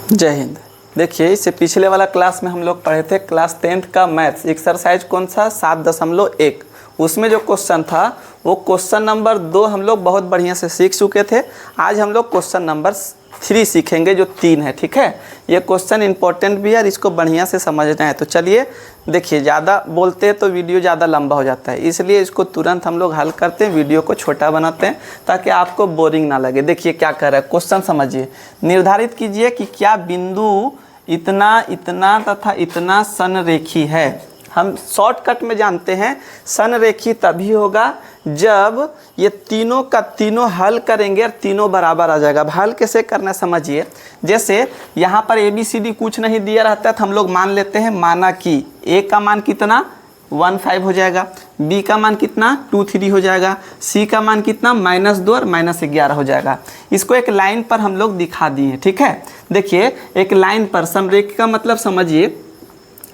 जय हिंद। देखिए, इससे पिछले वाला क्लास में हम लोग पढ़े थे क्लास 10th का मैथ्स एक्सरसाइज कौन सा 7.1। उसमें जो क्वेश्चन था वो क्वेश्चन नंबर 2 हम लोग बहुत बढ़िया से सीख चुके थे। आज हम लोग क्वेश्चन नंबर 3 सीखेंगे जो 3 है। ठीक है, ये क्वेश्चन इंपॉर्टेंट भी है और इसको बढ़िया से समझना है। तो चलिए देखिए, ज़्यादा बोलते हैं तो वीडियो ज़्यादा लंबा हो जाता है, इसलिए इसको तुरंत हम लोग हल करते हैं, वीडियो को छोटा बनाते हैं ताकि आपको बोरिंग ना लगे। देखिए क्या कर रहा है क्वेश्चन, समझिए। निर्धारित कीजिए कि क्या बिंदु इतना इतना तथा इतना संरेखी है। हम शॉर्टकट में जानते हैं संरेखी तभी होगा जब ये तीनों का तीनों हल करेंगे और तीनों बराबर आ जाएगा। अब हल कैसे करना समझिए। जैसे यहाँ पर ABCD कुछ नहीं दिया रहता है तो हम लोग मान लेते हैं, माना कि A का मान कितना 1,5 हो जाएगा, B का मान कितना 2,3 हो जाएगा, C का मान कितना -2 और -11 हो जाएगा। इसको एक लाइन पर हम लोग दिखा दिए। ठीक है, देखिए एक लाइन पर संरेखी का मतलब समझिए,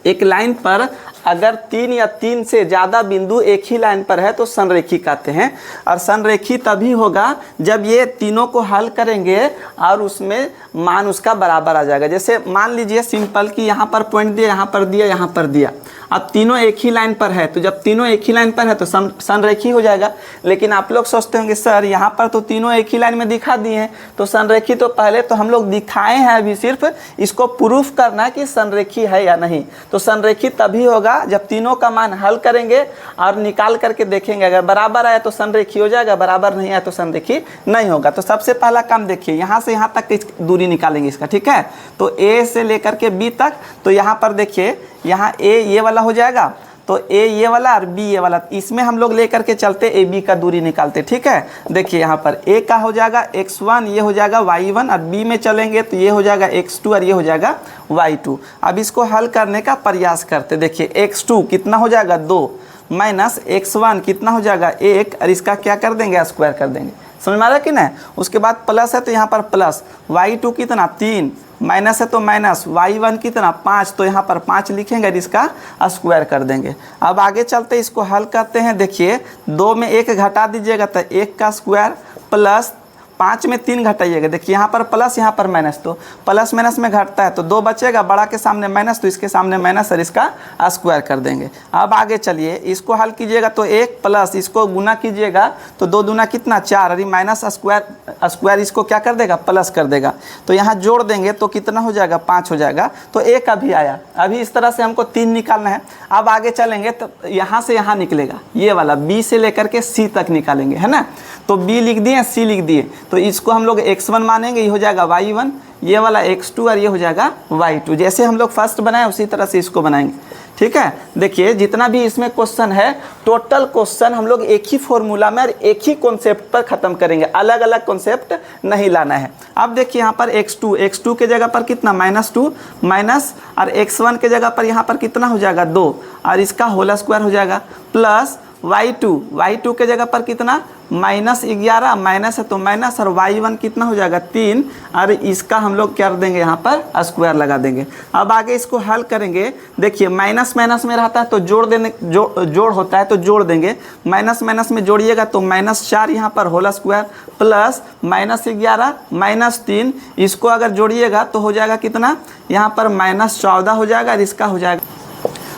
एक लाइन पर अगर 3 या 3 से ज़्यादा बिंदु एक ही लाइन पर है तो संरेखी कहते हैं। और संरेखी तभी होगा जब ये तीनों को हल करेंगे और उसमें मान उसका बराबर आ जाएगा। जैसे मान लीजिए सिंपल कि यहाँ पर पॉइंट दिया, यहाँ पर दिया, यहाँ पर दिया। अब तीनों एक ही लाइन पर है तो जब तीनों एक ही लाइन पर है तो संरेखी हो जाएगा। लेकिन आप लोग सोचते होंगे सर यहाँ पर तो तीनों एक ही लाइन में दिखा दिए हैं तो संरेखी तो पहले तो हम लोग दिखाए हैं, अभी सिर्फ इसको प्रूफ करना कि संरेखी है या नहीं। तो संरेखी तभी होगा जब तीनों का मान हल करेंगे और निकाल करके देखेंगे, अगर बराबर आया तो संरेखी हो जाएगा, बराबर नहीं आया तो संरेखी नहीं होगा। तो सबसे पहला काम देखिए, यहाँ से यहाँ तक की दूरी निकालेंगे इसका। ठीक है, तो A से लेकर के B तक, तो यहाँ पर देखिए यहाँ A ये वाला हो जाएगा, तो A ये वाला और B ये वाला, इसमें हम लोग लेकर के चलते AB का दूरी निकालते। ठीक है, देखिए यहाँ पर A का हो जाएगा x1, ये हो जाएगा y1, और B में चलेंगे तो ये हो जाएगा x2 और ये हो जाएगा y2। अब इसको हल करने का प्रयास करते। देखिए x2 कितना हो जाएगा 2 माइनस x1 कितना हो जाएगा 1, और इसका क्या कर देंगे स्क्वायर कर देंगे। समझ में आ रहा है कि नहीं। उसके बाद प्लस है तो यहाँ पर प्लस, y2 कितना 3, माइनस है तो माइनस, y1 कितना 5, तो यहाँ पर 5 लिखेंगे और इसका स्क्वायर कर देंगे। अब आगे चलते इसको हल करते हैं। देखिए 2 में 1 घटा दीजिएगा तो 1 का स्क्वायर, प्लस 5 में 3 घटाइएगा। देखिए यहाँ पर प्लस यहाँ पर माइनस, तो प्लस माइनस में घटता है तो 2 बचेगा, बड़ा के सामने माइनस तो इसके सामने माइनस और इसका स्क्वायर कर देंगे। अब आगे चलिए इसको हल कीजिएगा तो 1 प्लस इसको गुना कीजिएगा तो 2 दूना कितना 4, और माइनस स्क्वायर इसको क्या कर देगा प्लस कर देगा। तो यहाँ जोड़ देंगे तो कितना हो जाएगा 5 हो जाएगा। तो 1 अभी आया, अभी इस तरह से हमको 3 निकालना है। अब आगे चलेंगे तो यहाँ से यहाँ निकलेगा, ये वाला B से लेकर के C तक निकालेंगे, है ना। तो B लिख दिए, C लिख दिए, तो इसको हम लोग x1 मानेंगे, ये हो जाएगा y1, ये वाला x2 और ये हो जाएगा y2। जैसे हम लोग फर्स्ट बनाए उसी तरह से इसको बनाएंगे। ठीक है, देखिए जितना भी इसमें क्वेश्चन है, टोटल क्वेश्चन हम लोग एक ही फॉर्मूला में और एक ही कॉन्सेप्ट पर ख़त्म करेंगे, अलग अलग कॉन्सेप्ट नहीं लाना है। अब देखिए यहाँ पर x2 के जगह पर कितना -2 माइनस, और x1 के जगह पर यहाँ पर कितना हो जाएगा 2, और इसका होल स्क्वायर हो जाएगा, प्लस y2 के जगह पर कितना -11, माइनस है तो माइनस, और y1 कितना हो जाएगा 3, और इसका हम लोग कर देंगे यहाँ पर स्क्वायर लगा देंगे। अब आगे इसको हल करेंगे। देखिए माइनस माइनस में रहता है तो जोड़ होता है तो जोड़ देंगे, माइनस माइनस में जोड़िएगा तो -4 यहाँ पर होल स्क्वायर, प्लस -11 -3, इसको अगर जोड़िएगा तो हो जाएगा कितना, यहाँ पर -14 हो जाएगा, और इसका हो जाएगा,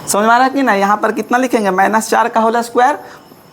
समझ में आ रहा है कि ना। यहाँ पर कितना लिखेंगे -4 का होल स्क्वायर,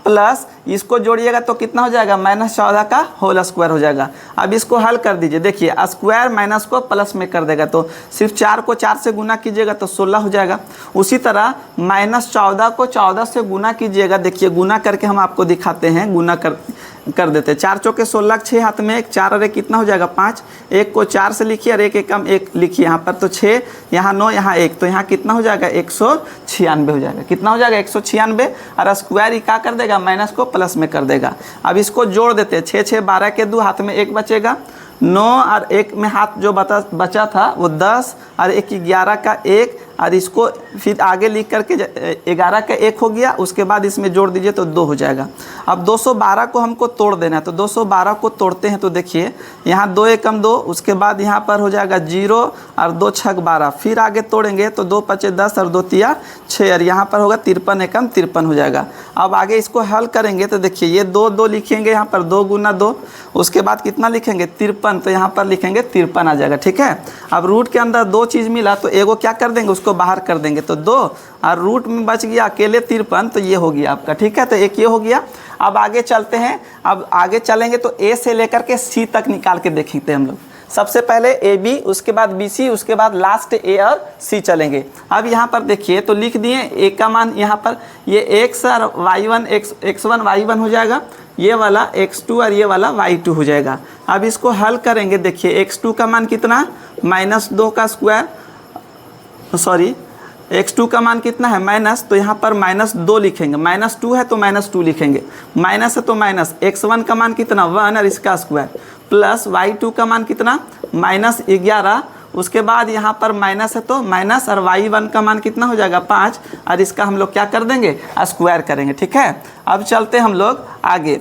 प्लस इसको जोड़िएगा तो कितना हो जाएगा -14 का होल स्क्वायर हो जाएगा। अब इसको हल कर दीजिए। देखिए स्क्वायर माइनस को प्लस में कर देगा तो सिर्फ 4 को 4 से गुना कीजिएगा तो 16 हो जाएगा। उसी तरह -14 को 14 से गुना कीजिएगा। देखिए गुना करके हम आपको दिखाते हैं, गुना कर देते हैं। 4 चौके 16, 6 हाथ में 1, 4 और 1 कितना हो जाएगा 5, 1 को 4 से लिखिए और 1 एकम 1 लिखिए यहाँ पर, तो 6 यहाँ 9 यहाँ 1, तो यहाँ कितना हो जाएगा 196 हो जाएगा। कितना हो जाएगा 196, और स्क्वायर ही क्या कर देगा माइनस को प्लस में कर देगा। अब इसको जोड़ देते हैं, 6 6 12 के 2, हाथ में 1 बचेगा, 9 और 1 में हाथ जो बचा था वो 10, और 1 11 का 1, और इसको फिर आगे लिख करके 11 का 1 हो गया, उसके बाद इसमें जोड़ दीजिए तो 2 हो जाएगा। अब 212 को हमको तोड़ देना है, तो 212 को तोड़ते हैं तो देखिए यहाँ 2 एकम 2, उसके बाद यहाँ पर हो जाएगा 0 और 2 छक 12, फिर आगे तोड़ेंगे तो 2 पचे 10 और 2 तिया 6 और यहाँ पर होगा 53 एकम 53 हो जाएगा। अब आगे इसको हल करेंगे तो देखिए ये 2 2 लिखेंगे, यहाँ पर 2 गुना 2, उसके बाद कितना लिखेंगे 53, तो यहाँ पर लिखेंगे 53 आ जाएगा। ठीक है, अब रूट के अंदर 2 चीज़ मिला तो एगो क्या कर देंगे, उसको बाहर कर देंगे तो 2, और रूट में बच गया अकेले 53, तो ये हो गया आपका। ठीक है, तो एक ये हो गया। अब आगे चलते हैं, अब आगे चलेंगे तो ए से लेकर के सी तक निकाल के देखेंगे हम लोग। सबसे पहले ए बी, उसके बाद बी सी, उसके बाद लास्ट ए और सी चलेंगे। अब यहाँ पर देखिए तो लिख दिए ए का मान यहाँ पर ये x और y1 x1 y1 हो जाएगा, ये वाला x2 और ये वाला y2 हो जाएगा। अब इसको हल करेंगे, देखिए x2 का मान कितना -2 का स्क्वायर, सॉरी x2 का मान कितना है माइनस, तो यहाँ पर -2 लिखेंगे, -2 है तो -2 लिखेंगे, माइनस है तो माइनस, x1 का मान कितना 1 और इसका स्क्वायर, प्लस y2 का मान कितना -11, उसके बाद यहाँ पर माइनस है तो माइनस, और y1 का मान कितना हो जाएगा 5, और इसका हम लोग क्या कर देंगे स्क्वायर करेंगे। ठीक है, अब चलते हम लोग आगे।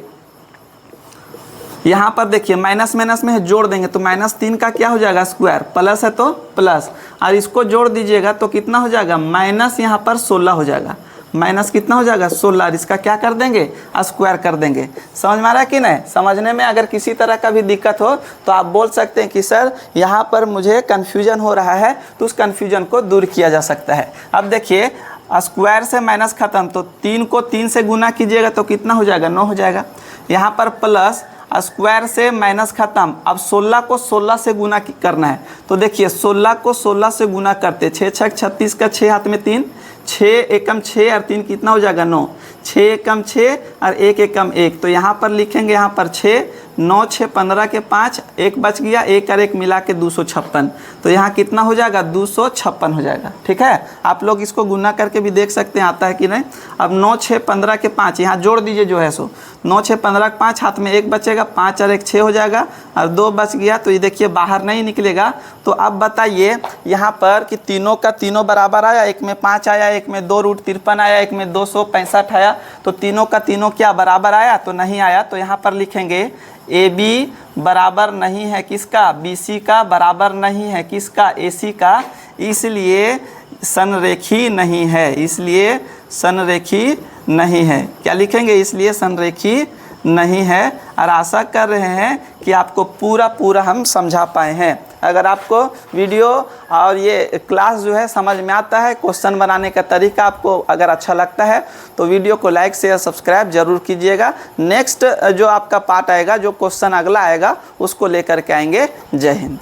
यहाँ पर देखिए माइनस माइनस में है, जोड़ देंगे तो -3 का क्या हो जाएगा स्क्वायर, प्लस है तो प्लस, और इसको जोड़ दीजिएगा तो कितना हो जाएगा माइनस, यहाँ पर 16 हो जाएगा, माइनस कितना हो जाएगा 16, और इसका क्या कर देंगे स्क्वायर कर देंगे। समझ में आ रहा है कि नहीं? समझने में अगर किसी तरह का भी दिक्कत हो तो आप बोल सकते हैं कि सर यहाँ पर मुझे कन्फ्यूजन हो रहा है, तो उस कन्फ्यूजन को दूर किया जा सकता है। अब देखिए स्क्वायर से माइनस खत्म, तो 3 को 3 से गुना कीजिएगा तो कितना हो जाएगा 9 हो जाएगा। यहाँ पर प्लस स्क्वायर से माइनस खत्म, अब 16 को 16 से गुना करना है, तो देखिए 16 को 16 से गुना करते, 6 छक 36 का 6 हाथ में 3, 6 एकम 6 और 3 कितना हो जाएगा 9, 6 एकम 6 और 1 एकम 1, तो यहाँ पर लिखेंगे यहाँ पर 6, 9 6 15 के 5, 1 बच गया, 1 और 1 मिला के 256, तो यहाँ कितना हो जाएगा 256 हो जाएगा। ठीक है, आप लोग इसको गुना करके भी देख सकते हैं आता है कि नहीं। अब 9 6 15 के 5 यहाँ जोड़ दीजिए जो है सो, 9 6 15 के 5 हाथ में 1 बचेगा, 5 और 1 6 हो जाएगा, और 2 बच गया, तो ये देखिए बाहर नहीं निकलेगा। तो अब बताइए यहाँ पर कि तीनों का तीनों बराबर आया, एक में 5 आया, एक में 2 रूट 53 आया, एक में 265 आया, तो तीनों का तीनों क्या बराबर आया, तो नहीं आया। तो यहाँ पर लिखेंगे ए बी बराबर नहीं है किसका, बी सी का बराबर नहीं है किसका, ए सी का, इसलिए संरेखी नहीं है, इसलिए संरेखी नहीं है। क्या लिखेंगे, इसलिए संरेखी नहीं है। और आशा कर रहे हैं कि आपको पूरा हम समझा पाए हैं। अगर आपको वीडियो और ये क्लास जो है समझ में आता है, क्वेश्चन बनाने का तरीका आपको अगर अच्छा लगता है तो वीडियो को लाइक शेयर सब्सक्राइब जरूर कीजिएगा। नेक्स्ट जो आपका पार्ट आएगा, जो क्वेश्चन अगला आएगा, उसको लेकर के आएंगे। जय हिंद।